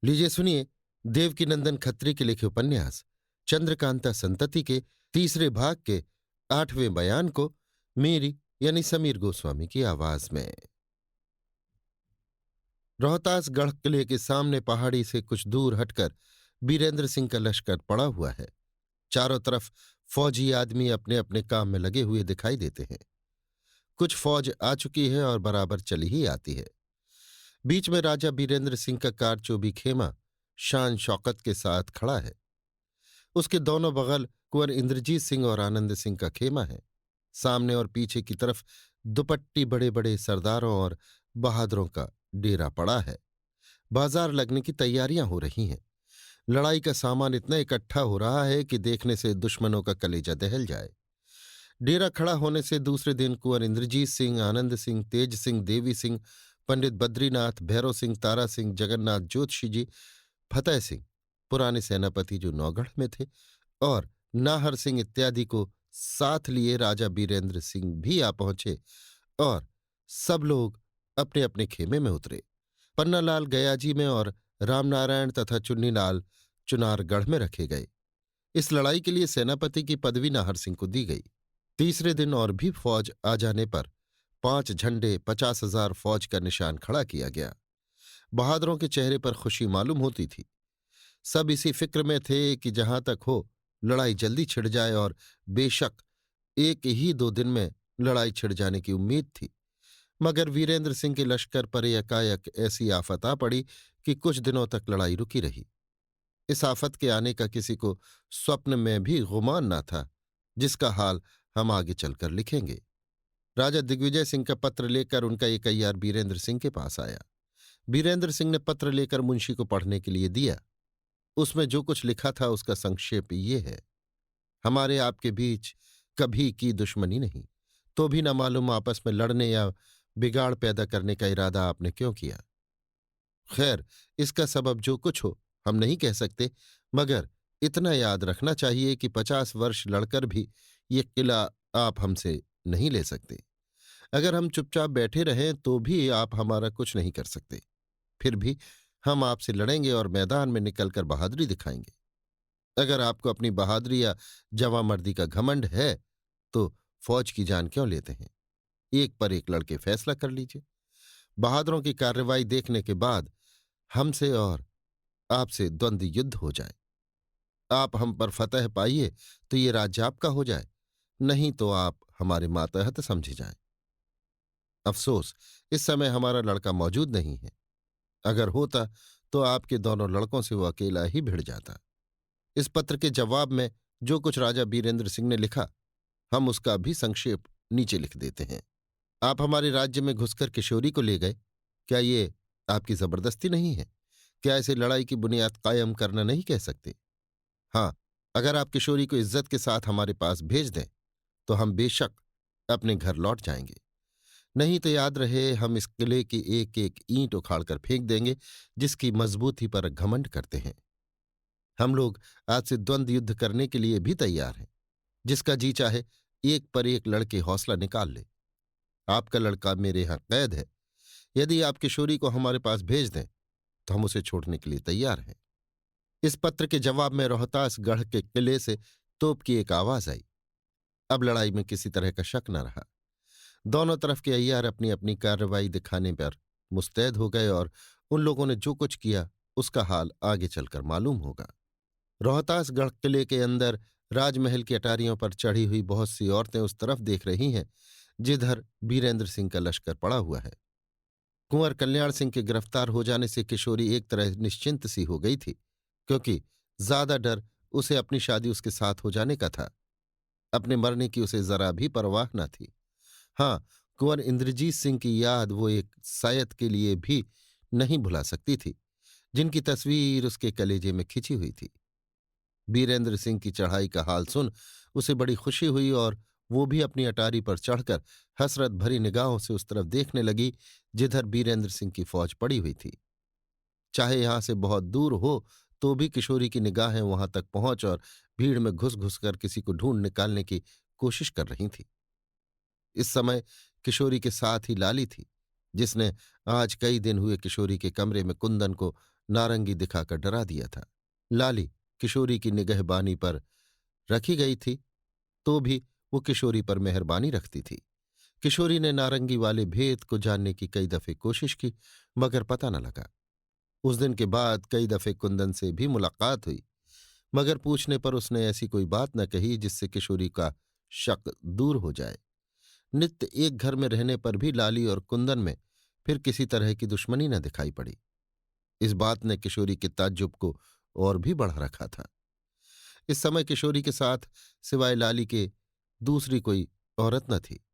लीजिए सुनिए देवकीनंदन खत्री के लिखे उपन्यास चंद्रकांता संतति के तीसरे भाग के 8वें बयान को मेरी यानी समीर गोस्वामी की आवाज में। रोहतासगढ़ किले के सामने पहाड़ी से कुछ दूर हटकर बीरेंद्र सिंह का लश्कर पड़ा हुआ है। चारों तरफ फौजी आदमी अपने अपने काम में लगे हुए दिखाई देते हैं। कुछ फौज आ चुकी है और बराबर चली ही आती है। बीच में राजा बीरेंद्र सिंह का कारचोबी खेमा शान शौकत के साथ खड़ा है। उसके दोनों बगल कुंवर इंद्रजीत सिंह और आनंद सिंह का खेमा है। सामने और पीछे की तरफ दुपट्टी बड़े बड़े सरदारों और बहादुरों का डेरा पड़ा है। बाजार लगने की तैयारियां हो रही हैं। लड़ाई का सामान इतना इकट्ठा हो रहा है कि देखने से दुश्मनों का कलेजा दहल जाए। डेरा खड़ा होने से दूसरे दिन कुंवर इंद्रजीत सिंह, आनंद सिंह, तेज सिंह, देवी सिंह, पंडित बद्रीनाथ, भैरव सिंह, तारा सिंह, जगन्नाथ ज्योतिषी जी, फतेह सिंह, पुराने सेनापति जो नौगढ़ में थे, और नाहर सिंह इत्यादि को साथ लिए राजा बीरेंद्र सिंह भी आ पहुंचे और सब लोग अपने अपने खेमे में उतरे। पन्नालाल गयाजी में और रामनारायण तथा चुन्नीलाल चुनारगढ़ में रखे गए। इस लड़ाई के लिए सेनापति की पदवी नाहर सिंह को दी गई। तीसरे दिन और भी फौज आ जाने पर 5 झंडे 50,000 फौज का निशान खड़ा किया गया। बहादुरों के चेहरे पर खुशी मालूम होती थी। सब इसी फिक्र में थे कि जहां तक हो लड़ाई जल्दी छिड़ जाए, और बेशक 1 ही 2 दिन में लड़ाई छिड़ जाने की उम्मीद थी। मगर वीरेंद्र सिंह के लश्कर पर एकाएक ऐसी आफत आ पड़ी कि कुछ दिनों तक लड़ाई रुकी रही। इस आफत के आने का किसी को स्वप्न में भी गुमान न था, जिसका हाल हम आगे चलकर लिखेंगे। राजा दिग्विजय सिंह का पत्र लेकर उनका एक अय्यार बीरेंद्र सिंह के पास आया। बीरेंद्र सिंह ने पत्र लेकर मुंशी को पढ़ने के लिए दिया। उसमें जो कुछ लिखा था उसका संक्षेप ये है। हमारे आपके बीच कभी की दुश्मनी नहीं, तो भी न मालूम आपस में लड़ने या बिगाड़ पैदा करने का इरादा आपने क्यों किया। खैर, इसका सबब जो कुछ हो हम नहीं कह सकते, मगर इतना याद रखना चाहिए कि 50 वर्ष लड़कर भी ये किला आप हमसे नहीं ले सकते। अगर हम चुपचाप बैठे रहें तो भी आप हमारा कुछ नहीं कर सकते। फिर भी हम आपसे लड़ेंगे और मैदान में निकलकर बहादुरी दिखाएंगे। अगर आपको अपनी बहादुरी या जवामर्दी का घमंड है तो फौज की जान क्यों लेते हैं। एक पर एक लड़के फैसला कर लीजिए। बहादुरों की कार्रवाई देखने के बाद हमसे और आपसे द्वंद्व युद्ध हो जाए। आप हम पर फतह पाइए तो ये राज्य आपका हो जाए, नहीं तो आप हमारे मातहत समझे जाएं। अफसोस, इस समय हमारा लड़का मौजूद नहीं है। अगर होता तो आपके दोनों लड़कों से वो अकेला ही भिड़ जाता। इस पत्र के जवाब में जो कुछ राजा बीरेंद्र सिंह ने लिखा, हम उसका भी संक्षेप नीचे लिख देते हैं। आप हमारे राज्य में घुसकर किशोरी को ले गए। क्या ये आपकी जबरदस्ती नहीं है? क्या इसे लड़ाई की बुनियाद कायम करना नहीं कह सकते? हाँ, अगर आप किशोरी को इज्जत के साथ हमारे पास भेज दें तो हम बेशक अपने घर लौट जाएंगे। नहीं तो याद रहे, हम इस किले की एक एक ईंट उखाड़कर फेंक देंगे जिसकी मजबूती पर घमंड करते हैं। हम लोग आज से द्वंद्व युद्ध करने के लिए भी तैयार हैं। जिसका जी चाहे एक पर एक लड़के हौसला निकाल ले। आपका लड़का मेरे यहां कैद है। यदि आप किशोरी को हमारे पास भेज दें तो हम उसे छोड़ने के लिए तैयार हैं। इस पत्र के जवाब में रोहतासगढ़ के किले से तोप की एक आवाज आई। अब लड़ाई में किसी तरह का शक न रहा। दोनों तरफ के अय्यार अपनी अपनी कार्रवाई दिखाने पर मुस्तैद हो गए, और उन लोगों ने जो कुछ किया उसका हाल आगे चलकर मालूम होगा। रोहतासगढ़ किले के अंदर राजमहल की अटारियों पर चढ़ी हुई बहुत सी औरतें उस तरफ देख रही हैं जिधर बीरेंद्र सिंह का लश्कर पड़ा हुआ है। कुंवर कल्याण सिंह के गिरफ्तार हो जाने से किशोरी एक तरह निश्चिंत सी हो गई थी, क्योंकि ज्यादा डर उसे अपनी शादी उसके साथ हो जाने का था। अपने मरने की उसे जरा भी परवाह न थी। हाँ, कुंवर इंद्रजीत सिंह की याद वो एक सायत के लिए भी नहीं भुला सकती थी, जिनकी तस्वीर उसके कलेजे में खिंची हुई थी। बीरेंद्र सिंह की चढ़ाई का हाल सुन उसे बड़ी खुशी हुई, और वो भी अपनी अटारी पर चढ़कर हसरत भरी निगाहों से उस तरफ देखने लगी जिधर बीरेंद्र सिंह की फौज पड़ी हुई थी। चाहे यहां से बहुत दूर हो तो भी किशोरी की निगाहें वहां तक पहुंच और भीड़ में घुस घुस कर किसी को ढूंढ निकालने की कोशिश कर रही थी। इस समय किशोरी के साथ ही लाली थी, जिसने आज कई दिन हुए किशोरी के कमरे में कुंदन को नारंगी दिखाकर डरा दिया था। लाली किशोरी की निगहबानी पर रखी गई थी, तो भी वो किशोरी पर मेहरबानी रखती थी। किशोरी ने नारंगी वाले भेद को जानने की कई दफे कोशिश की, मगर पता न लगा। उस दिन के बाद कई दफे कुंदन से भी मुलाकात हुई, मगर पूछने पर उसने ऐसी कोई बात न कही जिससे किशोरी का शक दूर हो जाए। नित्य एक घर में रहने पर भी लाली और कुंदन में फिर किसी तरह की दुश्मनी न दिखाई पड़ी। इस बात ने किशोरी के ताज्जुब को और भी बढ़ा रखा था। इस समय किशोरी के साथ सिवाय लाली के दूसरी कोई औरत न थी।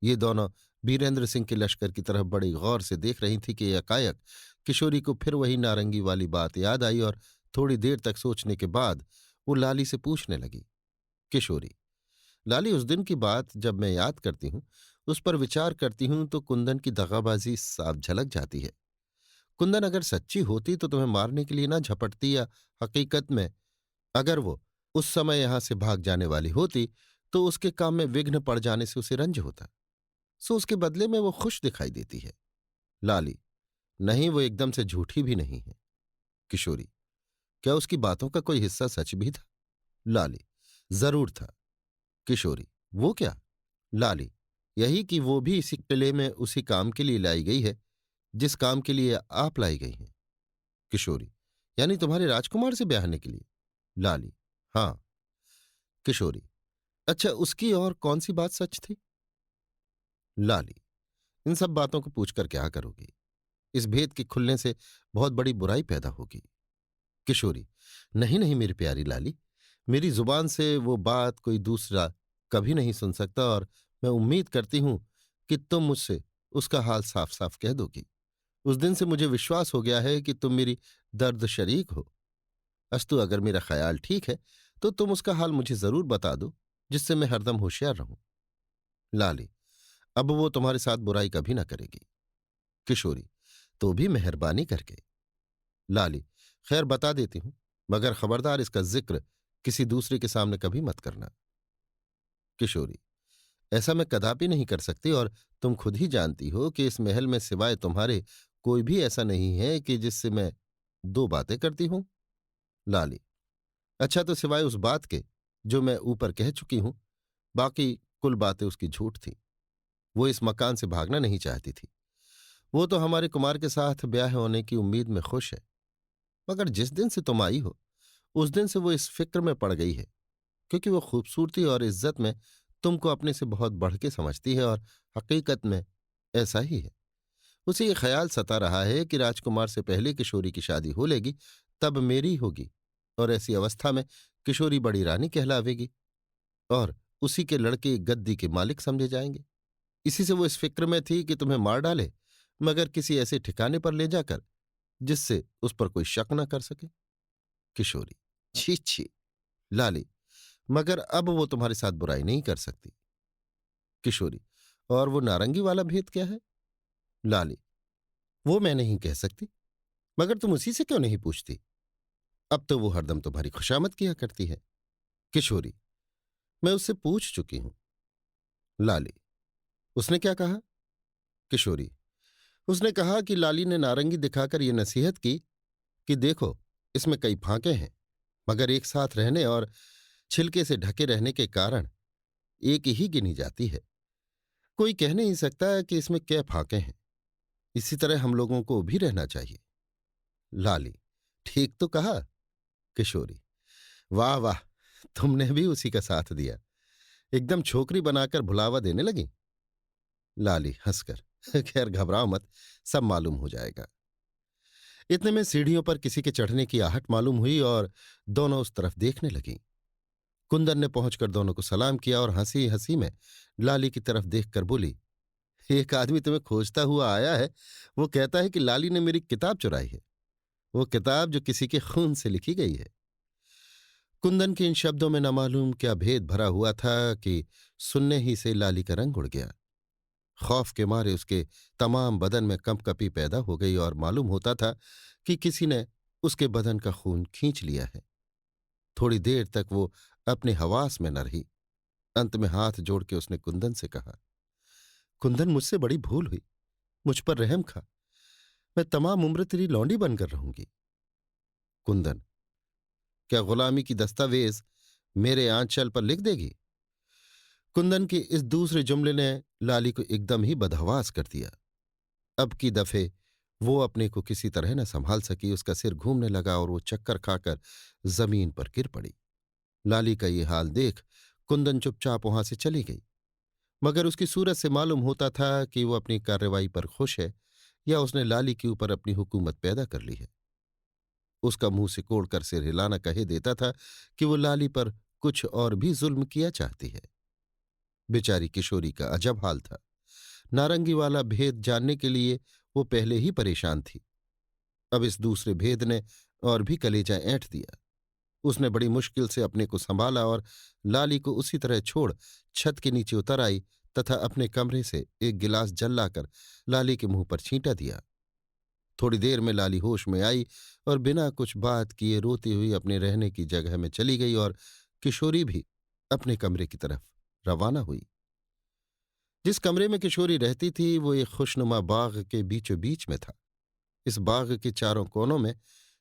ये दोनों बीरेंद्र सिंह के लश्कर की तरफ बड़ी गौर से देख रही थी कि एकाएक किशोरी को फिर वही नारंगी वाली बात याद आई और थोड़ी देर तक सोचने के बाद वो लाली से पूछने लगी, किशोरी, लाली, उस दिन की बात जब मैं याद करती हूँ, उस पर विचार करती हूँ तो कुंदन की दगाबाजी साफ झलक जाती है। कुंदन अगर सच्ची होती तो तुम्हें मारने के लिए ना झपटती, या हकीकत में अगर वो उस समय यहां से भाग जाने वाली होती तो उसके काम में विघ्न पड़ जाने से उसे रंज होता। सो उसके बदले में वो खुश दिखाई देती है। लाली, नहीं, वो एकदम से झूठी भी नहीं है। किशोरी, क्या उसकी बातों का कोई हिस्सा सच भी था? लाली, जरूर था। किशोरी, वो क्या? लाली, यही कि वो भी इसी किले में उसी काम के लिए लाई गई है जिस काम के लिए आप लाई गई हैं। किशोरी, यानी तुम्हारे राजकुमार से ब्याहने के लिए? लाली, हाँ। किशोरी, अच्छा, उसकी और कौन सी बात सच थी? लाली, इन सब बातों को पूछकर क्या करोगी? इस भेद के खुलने से बहुत बड़ी बुराई पैदा होगी। किशोरी, नहीं नहीं मेरी प्यारी लाली, मेरी जुबान से वो बात कोई दूसरा कभी नहीं सुन सकता, और मैं उम्मीद करती हूं कि तुम मुझसे उसका हाल साफ साफ कह दोगी। उस दिन से मुझे विश्वास हो गया है कि तुम मेरी दर्द शरीक हो। अस्तु, अगर मेरा ख्याल ठीक है तो तुम उसका हाल मुझे जरूर बता दो, जिससे मैं हरदम होशियार रहूं। लाली, अब वो तुम्हारे साथ बुराई कभी ना करेगी। किशोरी, तो भी मेहरबानी करके। लाली, खैर बता देती हूं, मगर खबरदार इसका जिक्र किसी दूसरे के सामने कभी मत करना। किशोरी, ऐसा मैं कदापि नहीं कर सकती, और तुम खुद ही जानती हो कि इस महल में सिवाय तुम्हारे कोई भी ऐसा नहीं है कि जिससे मैं दो बातें करती हूं। लाली, अच्छा, तो सिवाय उस बात के जो मैं ऊपर कह चुकी हूं, बाकी कुल बातें उसकी झूठ थी। वो इस मकान से भागना नहीं चाहती थी। वो तो हमारे कुमार के साथ ब्याह होने की उम्मीद में खुश है, मगर जिस दिन से तुम आई हो उस दिन से वो इस फिक्र में पड़ गई है, क्योंकि वो खूबसूरती और इज्जत में तुमको अपने से बहुत बढ़ के समझती है, और हकीकत में ऐसा ही है। उसे ये ख्याल सता रहा है कि राजकुमार से पहले किशोरी की शादी हो लेगी, तब मेरी होगी, और ऐसी अवस्था में किशोरी बड़ी रानी कहलावेगी और उसी के लड़के गद्दी के मालिक समझे जाएंगे। इसी से वो इस फिक्र में थी कि तुम्हें मार डाले, मगर किसी ऐसे ठिकाने पर ले जाकर जिससे उस पर कोई शक न कर सके। किशोरी, छी छी। लाली, मगर अब वो तुम्हारे साथ बुराई नहीं कर सकती। किशोरी, और वो नारंगी वाला भेद क्या है? लाली, वो मैं नहीं कह सकती, मगर तुम उसी से क्यों नहीं पूछती? अब तो वो हरदम तुम्हारी खुशामद किया करती है। किशोरी, मैं उससे पूछ चुकी हूं। लाली, उसने क्या कहा? किशोरी, उसने कहा कि लाली ने नारंगी दिखाकर ये नसीहत की कि देखो, इसमें कई फांके हैं, मगर एक साथ रहने और छिलके से ढके रहने के कारण एक ही गिनी जाती है। कोई कह नहीं सकता कि इसमें क्या फांके हैं। इसी तरह हम लोगों को भी रहना चाहिए। लाली, ठीक तो कहा। किशोरी, वाह वाह, तुमने भी उसी का साथ दिया, एकदम छोकरी बनाकर भुलावा देने लगी। लाली हंसकर, खैर घबराओ मत, सब मालूम हो जाएगा। इतने में सीढ़ियों पर किसी के चढ़ने की आहट मालूम हुई और दोनों उस तरफ देखने लगीं। कुंदन ने पहुंचकर दोनों को सलाम किया और हंसी हंसी में लाली की तरफ देखकर बोली, एक आदमी तुम्हें खोजता हुआ आया है। वो कहता है कि लाली ने मेरी किताब चुराई है, वो किताब जो किसी के खून से लिखी गई है। कुंदन के इन शब्दों में न मालूम क्या भेद भरा हुआ था कि सुनने ही से लाली का रंग उड़ गया। खौफ के मारे उसके तमाम बदन में कंपकपी पैदा हो गई और मालूम होता था कि किसी ने उसके बदन का खून खींच लिया है। थोड़ी देर तक वो अपने हवास में न रही। अंत में हाथ जोड़ के उसने कुंदन से कहा, कुंदन, मुझसे बड़ी भूल हुई, मुझ पर रहम खा। मैं तमाम उम्र तेरी लौंडी बनकर रहूंगी। कुंदन: क्या गुलामी की दस्तावेज मेरे आंचल पर लिख देगी? कुंदन के इस दूसरे जुमले ने लाली को एकदम ही बदहवास कर दिया। अब की दफे वो अपने को किसी तरह न संभाल सकी। उसका सिर घूमने लगा और वो चक्कर खाकर जमीन पर गिर पड़ी। लाली का ये हाल देख कुंदन चुपचाप वहां से चली गई, मगर उसकी सूरत से मालूम होता था कि वो अपनी कार्रवाई पर खुश है या उसने लाली के ऊपर अपनी हुकूमत पैदा कर ली है। उसका मुंह सिकोड़कर सिर हिलाना कहे देता था कि वो लाली पर कुछ और भी जुल्म किया चाहती है। बेचारी किशोरी का अजब हाल था। नारंगी वाला भेद जानने के लिए वो पहले ही परेशान थी, अब इस दूसरे भेद ने और भी कलेजा ऐंठ दिया। उसने बड़ी मुश्किल से अपने को संभाला और लाली को उसी तरह छोड़ छत के नीचे उतर आई तथा अपने कमरे से एक गिलास जल लाकर लाली के मुंह पर छींटा दिया। थोड़ी देर में लाली होश में आई और बिना कुछ बात किए रोती हुई अपने रहने की जगह में चली गई और किशोरी भी अपने कमरे की तरफ रवाना हुई। जिस कमरे में किशोरी रहती थी वो एक खुशनुमा बाग के बीचों बीच में था। इस बाग के चारों कोनों में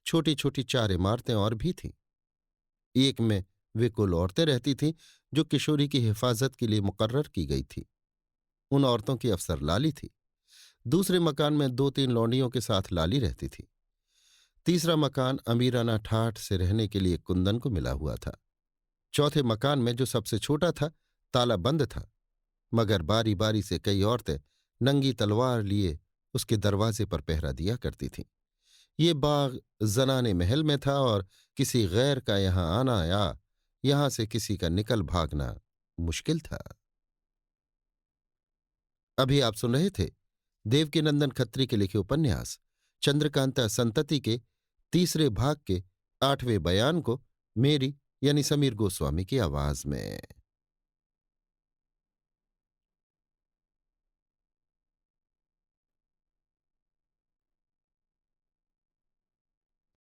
छोटी छोटी चार इमारतें और भी थीं। एक में वे कुल औरतें रहती थीं जो किशोरी की हिफाजत के लिए मुकर्रर की गई थी। उन औरतों की अफसर लाली थी। दूसरे मकान में दो तीन लौंडियों के साथ लाली रहती थी। तीसरा मकान अमीराना ठाठ से रहने के लिए कुंदन को मिला हुआ था। चौथे मकान में, जो सबसे छोटा था, ताला बंद था, मगर बारी बारी से कई औरतें नंगी तलवार लिए उसके दरवाजे पर पहरा दिया करती थीं। ये बाग जनाने महल में था और किसी गैर का यहां आना या यहां से किसी का निकल भागना मुश्किल था। अभी आप सुन रहे थे देवकीनंदन खत्री के लिखे उपन्यास चंद्रकांता संतति के तीसरे भाग के 8वें बयान को मेरी यानी समीर गोस्वामी की आवाज में।